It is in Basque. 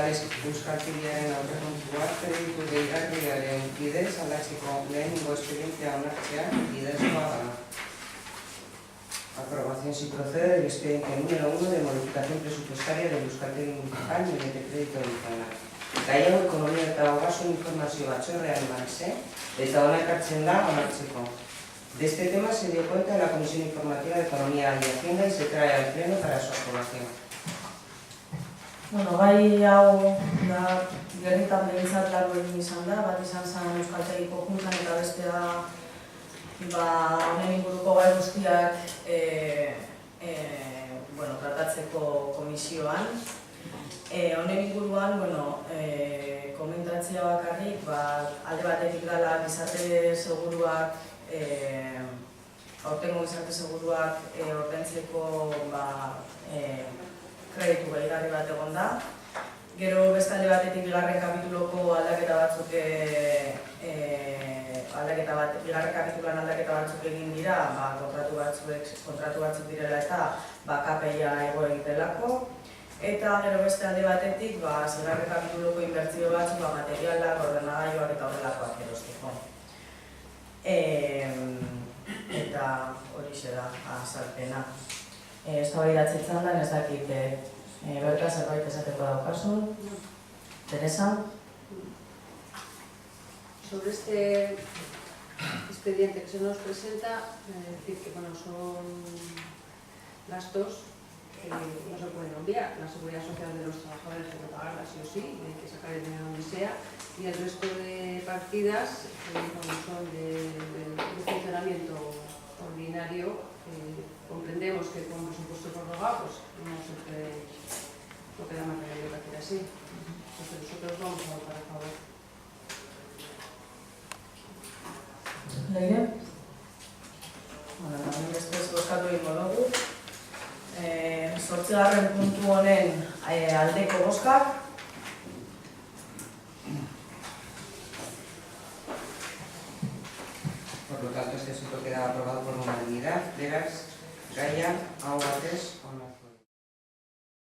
Udalez Euskaltegiaren aurrekontuak kreditu gehigarriaren bidez aldatzeko lehenengo espedientea onartzea bidezkoa da. Aprobación si procede del expediente número 1 de modificación presupuestaria del Euskaltegi Municipal mediante crédito adicional. Gaiago ekonomia eta ogasun informazio batzorrean emanse, eta hona ekartzen da onartzeko. De este tema se dio cuenta en la Comisión Informativa de Economía y Hacienda y se trae al Pleno para su aprobación. Bueno, gai hau da gerritan behintzat largo egin izan da, bat izan zen Euskaltegiko juntan eta bestea honen inguruko gai guztiak tratatzeko komisioan. Honen inguruan, komentatzea bakarrik, alde batetik dela gizarte seguruak, aurtengo gizarte seguruak ordaintzeko kreditu gehigarri bat egon da. Gero beste alde batetik bigarren kapituloko bigarren kapitulan aldaketa batzuk egin dira, kontratu batzuk direla eta KPIa ego egitelako. Eta gero beste alde batetik, bigarren kapituloko inbertsio batzuk materialak, ordenagailuak eta horrelakoak erosteko. Eta horixe da azalpena. Eztabaidatzen txandan ez dakit Berta zerbait esateko daukazu. Teresa. Sobre este expediente que se nos presenta, decir que son gastos que no se pueden obviar. La seguridad social de los trabajadores hay que pagarla sí o sí, hay que sacar el dinero donde sea, y el resto de partidas son de funcionamiento ordinario. Comprendemos que con presupuesto prorrogado no siempre no queda más remedio que hacer así. Entonces nosotros vamos a votar a favor. Leire? Bestez bozkatu egingo dugu. 8. puntu honen aldeko bozkak. Por lo tanto, este asunto queda aprobado por unanimidad. Beraz, gaia, hau batez,